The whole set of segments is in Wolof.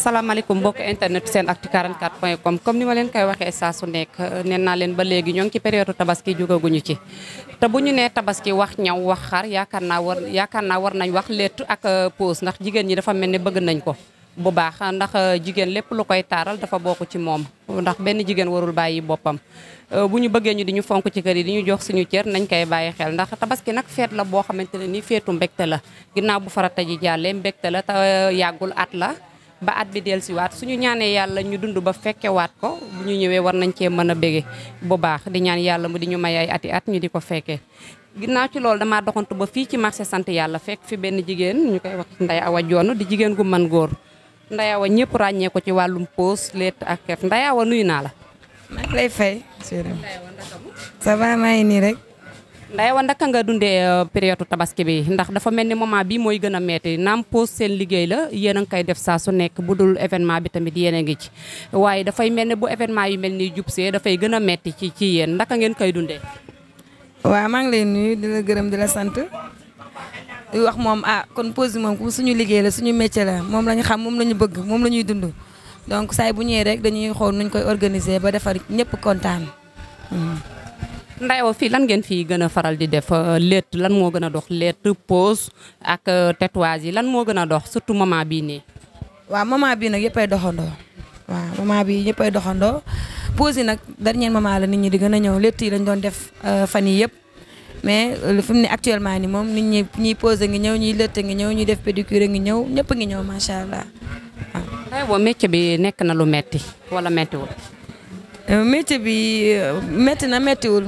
asalaamaaleykum mbokk internet Senactu 44.com comme ni ma leen koy waxee saa su nekk nee naa leen ba léegi ñoo ngi ci période tabaski jógaguñu ci te bu ñu nee tabaski wax ñaw wax xar yaakaar naa war nañ wax létt ak pose ndax jigéen ñi dafa mel ni bëgg nañ ko bu baax ndax jigéen lépp lu koy taaral dafa bokk ci moom ndax benn jigéen warul bàyyi boppam bu ñu bëggee ñu di ñu fonk ci kër yi di ñu jox suñu cër nañ koy bàyyi xel ndax tabaski nag feet la boo xamante ne ni feetu mbégte la ginnaaw bu farata ji jàllee mbégte la te yàggul at la ba at bi dellusiwaat suñu ñaanee yàlla ñu dund ba fekkewaat ko bu ñu ñëwee war nañ cee mën a bége bu baax di ñaan yàlla mu di ñu may ay ati at ñu di ko fekkee ginnaaw ci loolu damaa doxantu ba fii ci marché sant yàlla fekk fi benn jigéen ñu koy wax Ndeye Awa Dione di jigéen gu mën góor Ndeye Awa ñëpp ràññee ko ci wàllum pose létt ak xef Ndeye Awa nuyu naa la. maa ngi lay fay. ça va maa ngi nii rek. Ndeye Awa ndaka nga dundee période tabaski bi ndax dafa mel ni moment bi mooy gën a metti naam pose seen liggéey la yéen a ngi koy def saa su nekk bu dul événement bi tamit yéen a ngi ci waaye dafay mel ni bu événement yu mel ni jub see dafay gën a metti ci yéen ndaka ngeen koy dundee. waaw maa ngi lay nuyu di la gërëm di la sant di wax moom kon pose bi moom comme suñu liggéey la suñu métier la moom la ñu xam moom la ñu bëgg moom la ñuy dund donc saay bu ñëwee rek dañuy xool nuñ koy organiser ba defar ñëpp kontaan. Ndeye Awa fii lan ngeen fii gën a faral di def létt lan moo gën a dox létt pose ak tatouage yi lan moo gën a dox surtout moment bii nii. waaw moment bii nag yëppay doxandoo waaw moment bii yëppay doxandoo pose yi nag dernier moment la nit ñi di gën a ñëw létt yi lañ doon def fan yi yëpp mais fi mu ne actuellement ni moom nit ñi ñiy pose ngi ñëw ñiy létt ngi ñëw ñuy def pédicure ngi ñëw ñëpp ngi ñëw macha allah waaw. Ndeye Awa métier bi nekk na lu metti wala mettiwul. métier bi métti na méttiwul.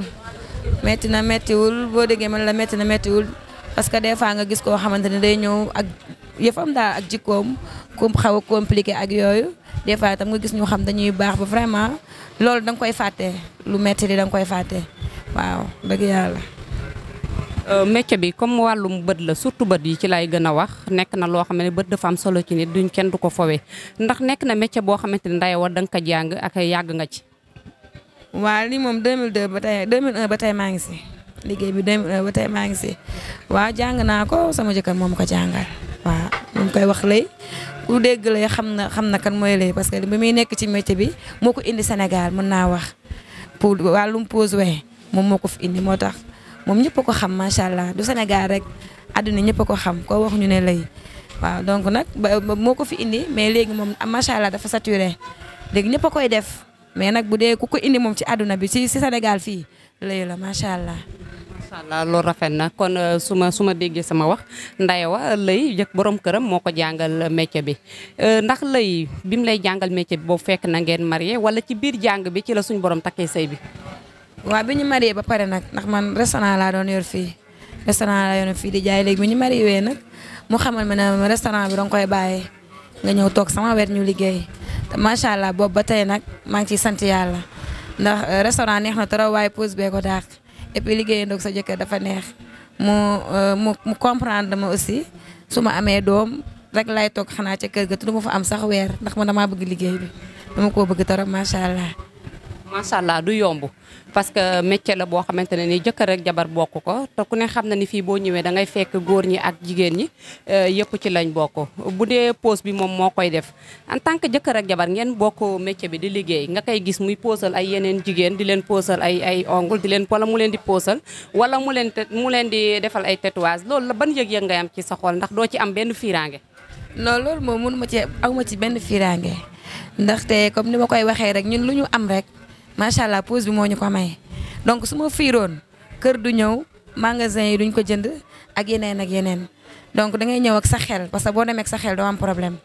metti na méttiwul boo déggee man la métti na méttiwul parce que des fois nga gis koo xamante ne day ñëw ak yëfam daal ak jikkoom comme xaw a compliqué ak yooyu des fois tam nga gis ñu xam dañuy baax ba vraiment loolu da nga koy fàtte lu métti li da nga koy fàtte waaw dëgg yàlla. métier bi comme wàllum bët la surtout bët yi ci lay gën a wax nekk na loo xam ne bët dafa am solo ci nit duñ kenn du ko fowee ndax nekk na métier boo xamante ne Ndeye Awa da nga ko jàng ak yàgg nga ci. waaw lii moom 2002 ba tey 2001 ba tey maa ngi si liggéey bi 2001 ba tey maa ngi si waaw jàng naa ko sama jëkkër moom ko jàngal waaw ñu koy wax lay ku dégg lay xam na kan mooy lay parce que bi muy nekk ci métier bi moo ko indi Sénégal mën naa wax pour wàllum pose we moom moo ko fi indi moo tax moom ñëpp a ko xam macha allah du Sénégal rek àdduna ñëpp a ko xam koo wax ñu ne lay waaw donc nag moo ko fi indi mais léegi moom macha allah dafa saturé léegi ñëpp a koy def. mais nag bu dee ku ko indi moom ci àdduna bi ci Sénégal fii lay la macha allah. macha allah loolu rafet na kon su ma déggee sama wax Ndeye Awa lay jëkk borom këram moo ko jàngal métier bi ndax lay bi mu lay jàngal métier bi boobu fekk na ngeen marié wala ci biir jàng bi ci la suñu borom takkee sëy bi. waaw bi ñu marié ba pare nag ndax man restaurant laa doon yor fii restaurant laa yor fii di jaay léegi bi ñu marié wee nag mu xamal ma ne restaurant bi danga koy bàyyi nga ñëw toog sama wet ñu liggéey. macha allah boobu ba tey nag maa ngi ciy sant yàlla ndax restaurant neex na trop waaye pose bee ko dàq et puis liggéey ndoog sa jëkkër dafa neex mu comprendre ma aussi su ma amee doom rek lay toog xanaa ca kër ga te du ma fa am sax weer ndax man damaa bëgg liggéey bi dama koo bëgg trop macha allah. macha allah du yomb parce que métier la boo xamante ne ni jëkkër rek jabar bokk ko te ku ne xam na ni fii boo ñëwee da ngay fekk góor ñi ak jigéen ñi yëpp ci lañ bokk bu dee pose bi moom moo koy def en tant que jëkkër ak jabar ngeen bokk métier bi di liggéey nga koy gis muy posal ay yeneen jigéen di leen posal ay ongle di leen wala mu leen di posal wala mu leen di defal ay tatouage loolu la ban yëg-yëg ngay am ci sa xol ndax doo ci am benn fiiraange. non loolu moom mënu ma ci aw ma ci benn fiiraange ndaxte comme ni ma koy waxee rek ñun lu ñu am rek. macha allah pose bi moo ñu ko may donc su ma fiiroon kër du ñëw magasin yi duñ ko jënd ak yeneen donc da ngay ñëw ak sa xel parce que boo demee ak sa xel doo am problème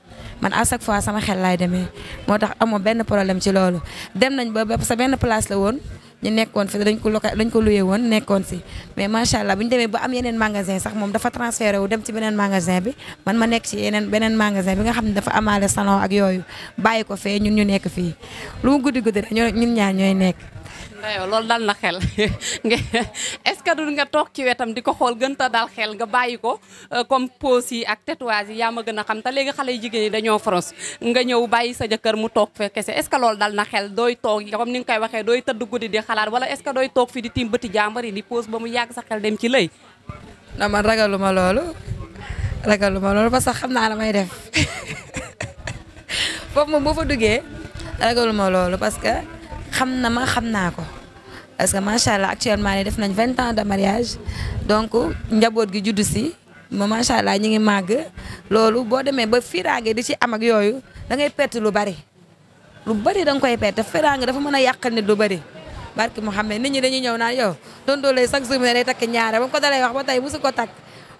man à chaque fois sama xel laay demee moo tax amoo benn problème ci loolu. dem nañ ba parce que benn place la woon ñu nekkoon fi dañ ko loué woon nekkoon si mais macha allah bu ñu demee ba am yeneen magasin sax moom dafa transféré wu dem ci beneen magasin bi man ma nekk ci beneen magasin bi nga xam ne dafa amaale salon ak yooyu bàyyi ko fee ñun ñu nekk fii lu mu guddi rek ñun ñaar ñooy nekk. Ndeye Awa loolu dal na xel est-ce que du nga toog ci wetam di ko xool gën ta dal xel nga bàyyi ko comme pose yi ak tatouage yi yaa ma gën a xam te léegi xale yu jigéen yi dañoo France nga ñëw bàyyi sa jëkkër mu toog fe kese est-ce que loolu dal na xel dooy toog comme ni nga koy waxee dooy tëdd guddi di xalaat wala est-ce que dooy toog fi di tiim bëti jàmbar yi di pose ba mu yàgg sa xel dem ci lëy. non man ragaluma loolu parce que xam naa la may def foofu moom boo fa duggee ragaluma loolu parce que xam na ma xam naa ko parce que macha allah actuellement nii def nañ 20 ans de mariage donc njaboot gi juddu si ma macha allah ñu ngi màgg loolu boo demee ba fiiraange di ci am ak yooyu da ngay perte lu bari da nga koy perte fiiraange dafa mën a yàqal nit lu bari. barki Mouhamed nit ñi dañuy ñëw naan yow tonton lay chaque jour day takk ñaare ba mu ko dalay wax ba tey mosu ko takk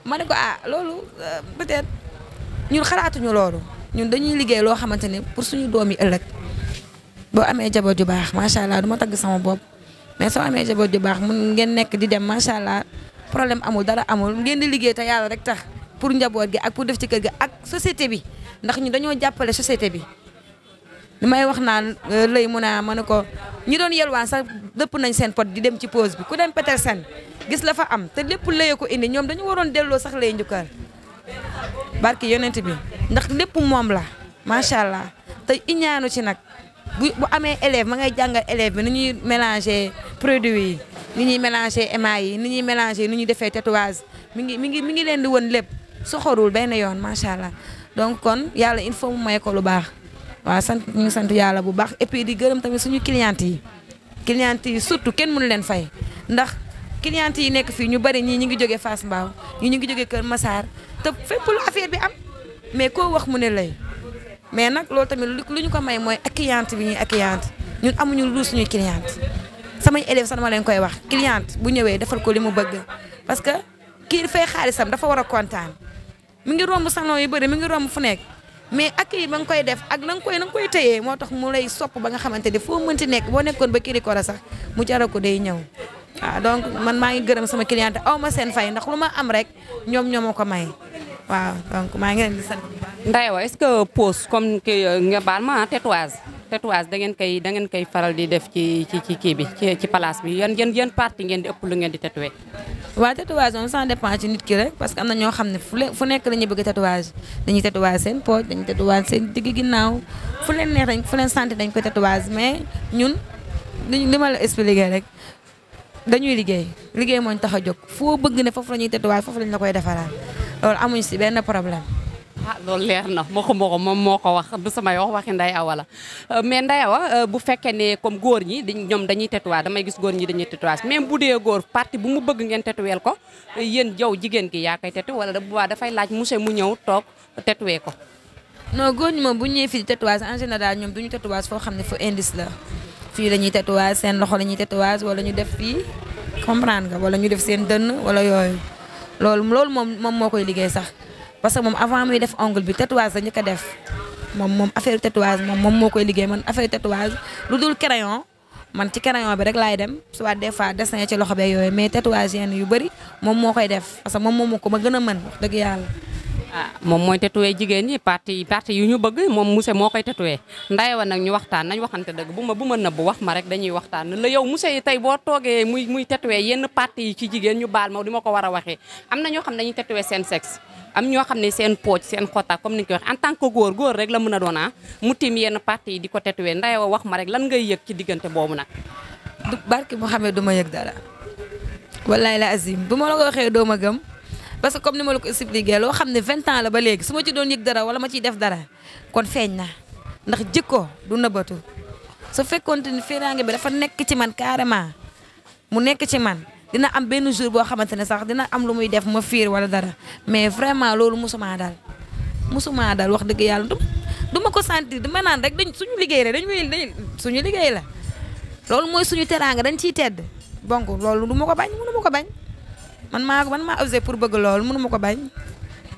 ma ne ko loolu peut-être ñun xalaatuñu loolu ñun dañuy liggéey loo xamante ni pour suñu doom yi ëllëg boo amee jaboot ju baax macha allah du ma tagg sama bopp mais soo amee jaboot ju baax mun ngeen nekk di dem macha allah problème amul dara amul ngeen di liggéey te yàlla rek tax pour njaboot gi ak pour def ci kër gi ak société bi ndax ñu dañoo jàppale société bi. li may wax naan lëy mun a ma ne ko ñi doon yelwaan sax dëpp nañ seen pot di dem ci pause bi ku dem Petersen gis la fa am te lépp lëye ko indi ñoom dañu waroon delloo sax lay njukkal barki yonent bi ndax lépp moom la macha allah te iñaanu ci nag bu amee élève ma ngay jàngal élève bi ni ñuy mélanger produit yi ni ñuy mélanger émail yi ni ñuy mélanger ni ñuy defee tatouage mi ngi leen di won lépp soxorul benn yoon macha allah donc kon yàlla il faut mu may ko lu baax. waaw ñu ngi sant yàlla bu baax et puis di gërëm tamit suñu clientes yi surtout kenn mënu leen fay ndax clientes yi nekk fii ñu bari ñii ñu ngi jógee Fass Mbao ñii ñu ngi jógee Kër Massar te fépp lu affaire bi am mais koo wax mu ne lay mais nag loolu tamit lu ñu ko may mooy ak cliente bi ñuy ak cliente ñun amuñu lu suñuy cliente samay élèves sax dama leen koy wax cliente bu ñëwee defal ko li mu bëgg parce que kii fay xaalisam dafa war a kontaan mi ngi romb salon yu bëri mi ngi romb fu nekk mais accueil ba nga koy def ak na nga koy téyee moo tax mu lay sopp ba nga xamante ni foo mënti nekk boo nekkoon ba kii ko la sax mu jaral ko day ñëw waaw donc man maa ngi gërëm sama cliente aw ma seen fay ndax lu ma am rek ñoom ñoo ma ko may waaw donc maa ngi leen di sant. Ndeye Awa est-ce que pose comme nga baal ma tatouage da ngeen koy faral di def ci kii bi ci place bi yan partie ngeen di ëpp lu ngeen di tatoué. waaw tatouage moom ça dépend ci nit ki rek parce que am na ñoo xam ne fu nekk la ñuy bëgg tatouage dañuy tatouage seen poche dañuy tatouage seen digg ginnaaw fu leen neex fu leen sant dañ koy tatouage mais ñun li ma la expliqué rek dañuy liggéey moo ñu tax a jóg foo bëgg ne foofu la ñuy tatouage foofu lañ la koy defaral loolu amuñ si benn problème. loolu leer na waxuma ko moom moo ko wax du samay wax waxi Ndeye Awa la mais Ndeye Awa bu fekkee ne comme góor ñi ñoom dañuy tatouage damay gis góor ñi dañuy tatouage même bu dee góor partie bu mu bëgg ngeen tatouel ko yéen jaw jigéen gi yaa koy tatoué wala bu baax dafay laaj monsieur mu ñëw toog tatoué ko. non góor ñi moom bu ñëwee fii di tatouage en général ñoom duñu tatouage foo xam ne fu indice la fii la ñuy tatouage seen loxo la ñuy tatouage wala ñu def fii comprendre nga wala ñu def seen dënn wala yooyu loolu moom moo koy liggéey sax. parce que moom avant muy def ongle bi tatouage la njëkk a def moom affaire tatouage moom moo koy liggéey man affaire tatouage lu dul crayon man ci crayon bi rek laay dem soit des fois dessin ci loxo beeg yooyu mais tatouage yenn yu bëri moom moo koy def parce que moom ko ma gën a mën wax dëgg yàlla. moom mooy tatoué jigéen ñi partie yu ñu bëgg moom monsieur moo koy tatoué Ndeye Awa nag ñu waxtaan nañ waxante dëgg bu ma nëbb wax ma rek dañuy waxtaan la yow monsieur yi tey boo toogee muy tatoué yenn partie yi ci jigéen ñu baal ma di ma ko war a waxee am na ñoo xam ne dañuy tatoué seen sexe am ñoo xam ne seen pooj seen xota comme ni ñu koy wax en tant que góor rek la mën a doon mu tiim yenn partie yi di ko tatoué Ndeye Awa wax ma rek lan ngay yëg ci diggante boobu nag. du barki moo xam ne du ma yëg dara wallaay la azim bu ma la ko waxee doo ma gëm parce que comme ni ma la ko expliqué loo xam ne 20 ans la ba léegi su ma ci doon yëg dara wala ma ciy def dara kon feeñ na ndax jikko du nëbbatu su fekkoonte ni fiiraange bi dafa nekk ci man carrément mu nekk ci man. dina am benn jour boo xamante ne sax dina am lu muy def ma fiir wala dara mais vraiment loolu musuma dal wax dëgg yàlla du ma ko sentir dama naan rek suñu liggéey la suñu liggéey la loolu mooy suñu teraanga dañ ciy tedd donc loolu du ma ko bañ mënu ma ko bañ man maa osé pour bëgg loolu mënu ma ko bañ.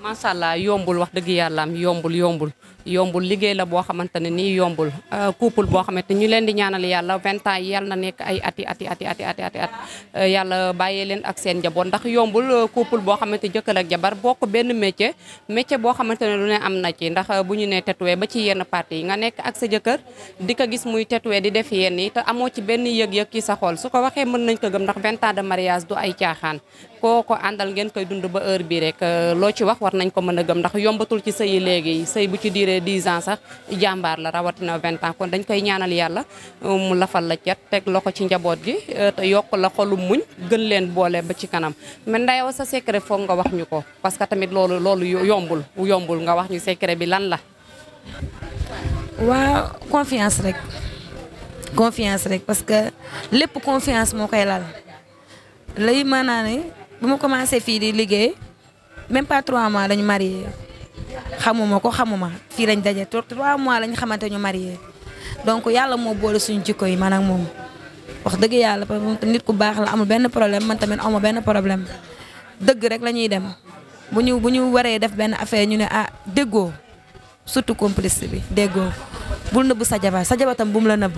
macha allah yombul wax dëgg yàlla am yombul liggéey la boo xamante ne nii yombul couple boo xamante ñu leen di ñaanal yàlla 20 ans yi yàlla na nekk ay ati yàlla bàyyee leen ak seen njaboot ndax yombul couple boo xamante jëkkër ak jabar bokk benn métier boo xamante ne lu ne am na ci ndax bu ñu nee tatoué ba ci yenn partie yi nga nekk ak sa jëkkër di ko gis muy tatoué di def yenn yi te amoo ci benn yëg-yëg ci sa xol su ko waxee mën nañ ko gëm ndax 20 ans de mariage du ay caaxaan koo ko àndal ngeen koy dund ba heure bi rek loo ci wax war nañ ko mën a gëm ndax yombatul ci sëy yi léegi sëy bu ci diiree 10 ans sax jàmbaar la rawatina 20 ans kon dañ koy ñaanal yàlla mu lafal la cet teg loxo ci njaboot gi te yokk la xolu muñ gën leen boole ba ci kanam mais Ndeye Awa sa secret foog nga wax ñu ko parce que tamit loolu yombul nga wax ñu secret bi lan la. waa confiance rek parce que lépp confiance moo koy lal lay maanaa ne bu ma commencé fii di liggéey même pas 3 mois lañu marié xamuma fii lañ daje 3 mois lañ xamante ñu marié donc yàlla moo boole suñu jikko yi man ak moom wax dëgg yàlla parce que nit ku baax la amul benn problème man tamit amuma benn problème dëgg rek la ñuy dem bu ñu waree def benn affaire ñu ne déggoo surtout complice bi déggoo bul nëbb sa jabar tam bu mu la nëbb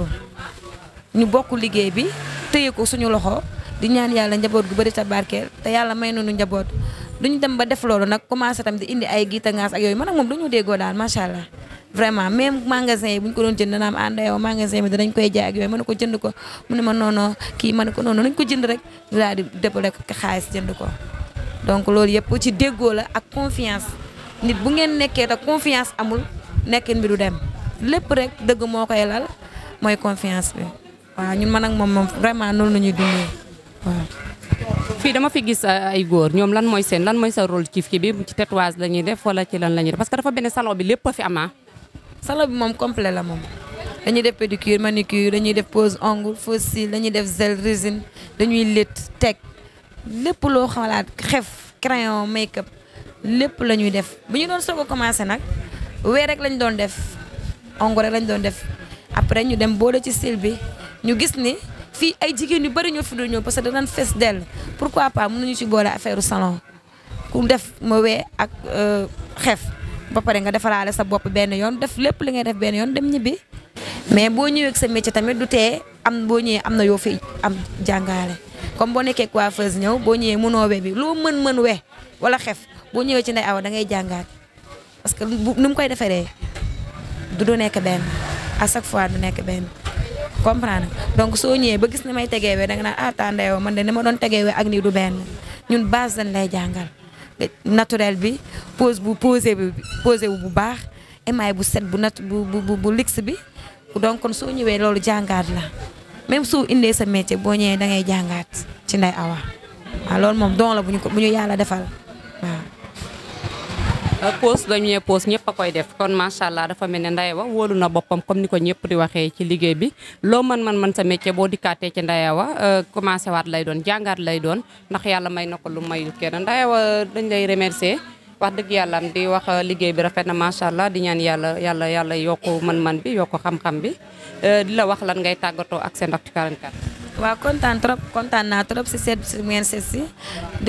ñu bokk liggéey bi téye ko suñu loxo di ñaan yàlla njaboot gu bëri ta barkeel te yàlla may nañu njaboot duñu dem ba def loolu nag commencé tam di indi ay giitangaas ak yooyu man ak moom dañoo déggoo daal macha allah vraiment même magasin yi bu ñu ko doon jënd naam ànda magasin bi danañ koy jaay ak yooyu mën na ko jënd ko mu ne ma non kii ma ne ko noonu nañ ko jënd rek daal di déppale ko xaalis jënd ko donc loolu yëpp ci déggoo la ak confiance nit bu ngeen nekkee te confiance amul nekkin bi du dem lépp rek dëgg moo koy lal mooy confiance bi waaw ñun man ak moom vraiment noonu la ñuy dundee waaw. fii dama fi gis ay góor ñoom lan mooy sa rôle ci kii bi ci tatouage la ñuy def wala ci lan la ñuy def parce que dafa benn salon bi lépp a fi ama salon bi moom complet la moom dañuy def pédicure manicure dañuy def pose ongle fausse cils dañuy def gel résine dañuy lait teg lépp loo xalaat xef crayon make up lépp la ñuy def bu ñu doon soog a commencé nag weer rek lañ doon def ongle rek lañ doon def après ñu dem boole ci cils bi ñu gis ni fii ay jigéen yu bari ñoo fi doon ñëw parce que danañ fees dell pourquoi pas mënuñu ci boole affaire salon ku def ma wee ak xef ba pare nga defalaale sa bopp benn yoon def lépp li ngay def benn yoon dem ñibbi mais boo ñëwee ak sa métier tamit du tee boo ñëwee am na yoo fi am jàngaale comme boo nekkee coiffeuse ñëw boo ñëwee mënoo we bi loo mën we wala xef boo ñëwee ci Ndeye Awa da ngay jàngaat parce que nu mu koy defaree du nekk benn à chaque fois du nekk benn comprendre donc soo ñëwee ba gis ni may tegeewee da nga naan Ndeye Awa man de ni ma doon tegeewee ak nii du benn ñun base dañ lay jàngal naturel bi posé wu bu baax émail bu set bu luxe bi donc kon soo ñëwee loolu jàngaat la même soo indee sa métier boo ñëwee da ngay jàngaat ci Ndeye Awa waaw loolu moom don la bu ñu yàlla defal waaw. pose dañuy pose ñëpp a koy def kon macha allah dafa mel ne Ndeye Awa wóolu na boppam comme ni ko ñëpp di waxee ci liggéey bi loo mën sa métier boo dikkaatee ci Ndeye Awa commencé waat lay doon jàngaat lay doon ndax yàlla may na ko lu mayul kenn Ndeye Awa dañ lay remercier wax dëgg yàlla am di wax liggéey bi rafet na macha allah di ñaan yàlla yokku mën-mën bi yokku xam-xam bi di la wax lan ngay tàggatoo ak seen Actu 44. waaw kontaan naa trop si seet si ngeen seet si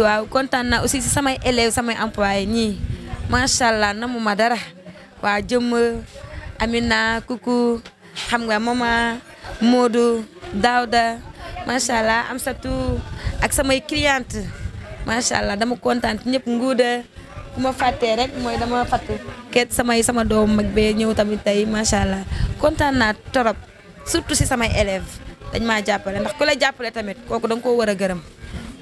waaw kontaan naa aussi si samay élèves samay employés ñii macha allah namu ma dara waa jëmm Amina Kuku xam nga mama Modou Daouda macha allah Amsatou ak samay clientes macha allah dama kontaan ñëpp nguuda bu ma fàttee rek mooy dama fàtte ket sama doom mag bee ñëw tamit tey macha allah kontaan naa trop surtout si samay élèves dañ maa jàppale ndax ku la jàppale tamit kooku da nga koo war a gërëm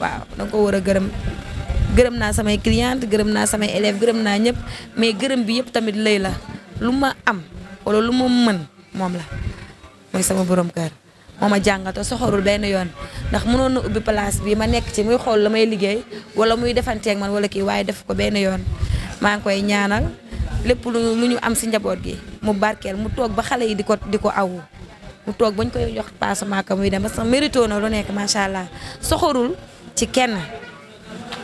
waaw da nga koo war a gërëm naa samay clientes gërëm naa samay élèves gërëm naa ñëpp mais gërëm bi yëpp tamit lay la lu ma am wala lu ma mën moom la mooy sama borom kër moo ma jàngatoo soxorul benn yoon ndax mënoon na ubbi place bi ma nekk ci muy xool la may liggéey wala muy defanteeg man wala kii waaye def ko benn yoon maa ngi koy ñaanal lépp lu ñu am si njaboot gi mu barkeel mu toog ba xale yi di ko awu mu toog bañ koy jox paasu maaka muy dem parce que mérito na lu nekk macha allah soxorul ci kenn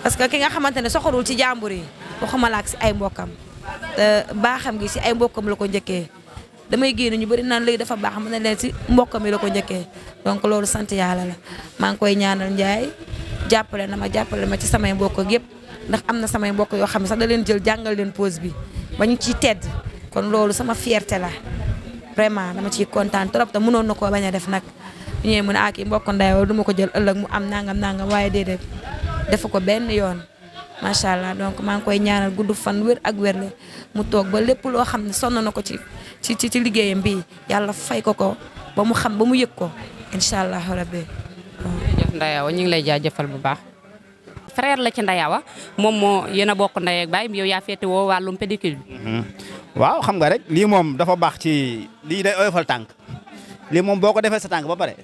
parce que ki nga xamante ne soxorul ci jàmbur yi waxuma la ak si ay mbokkam te baaxam gi si ay mbokkam la ko njëkkee damay génn ñu bëri naan léegi dafa baax ma ne leen si mbokkam yi la ko njëkkee donc loolu sant yàlla la maa ngi koy ñaanal Ndiaye jàppale ma ci samay mbokk ak yëpp ndax am na samay mbokk yoo xam ne sax da leen jël jàngal leen pause bi ba ñu ciy tedd kon loolu sama fierté la vraiment dama ciy kontaan trop te mënoon na koo bañ a def nag ñëwee mu ne kii mbokk Ndeye Awa du ma ko jël ëllëg mu am nangam waaye déedéet defu ko benn yoon macha allah donc maa ngi koy ñaanal gudd fan wér ak wérle mu toog ba lépp loo xam ne sonn na ko ci liggéeyam bi yàlla fay ko ba mu xam ba mu yëg ko incha allah rabbi. jërëjëf Ndeye Awa ñu ngi lay jaajëfal bu baax. frère la ci Ndeye Awa moom moo yéen a bokk ndey ak baay yow yaa féete woo wàllum pédicure bi. waaw xam nga rek lii moom dafa baax ci lii day oyofal tànk lii moom boo ko defee sa tànk ba pare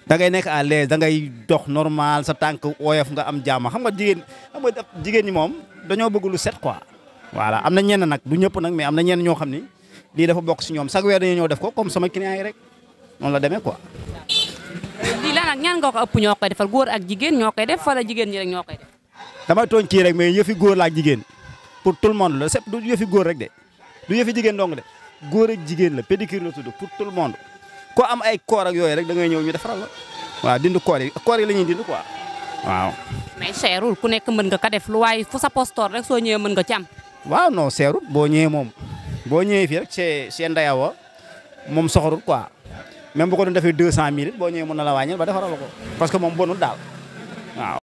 da ngay nekk à l'aise da ngay dox normal sa tànk oyof nga am jàmm xam nga jigéen ñi moom dañoo bëgg lu set quoi. voilà am na ñenn nag du ñëpp nag mais am na ñenn ñoo xam ni lii dafa bokk si ñoom chaque weer dañuy ñëw def ko comme sama client yi rek noonu la demee quoi. lii la nag ñaan nga ko ëpp ñoo koy defal góor ak jigéen ñoo koy def wala jigéen ñi rek ñoo koy def. damay tooñ kii rek mais yëfi góor la ak jigéen pour tout le monde la c'est du yëfi góor rek de du yëfi jigéen dong de góor ak jigéen la pédicure la tudd pour tout le monde ko am ay koor ak yooyu rek da ngay ñëw ñu defaral la waaw dindi koor yi la ñuy dindi quoi waaw. mais cherul ku nekk mën nga ko def lu waaye fu sa postor rek soo ñëwee mën nga ci am. waaw non seerut boo ñëwee moom boo ñëwee fii rek c'est ndayawa moom soxorut quoi même bu ko doon defee 200000 it boo ñëwee mën na la wàññil ba defaral la ko parce que moom bonul daal waaw.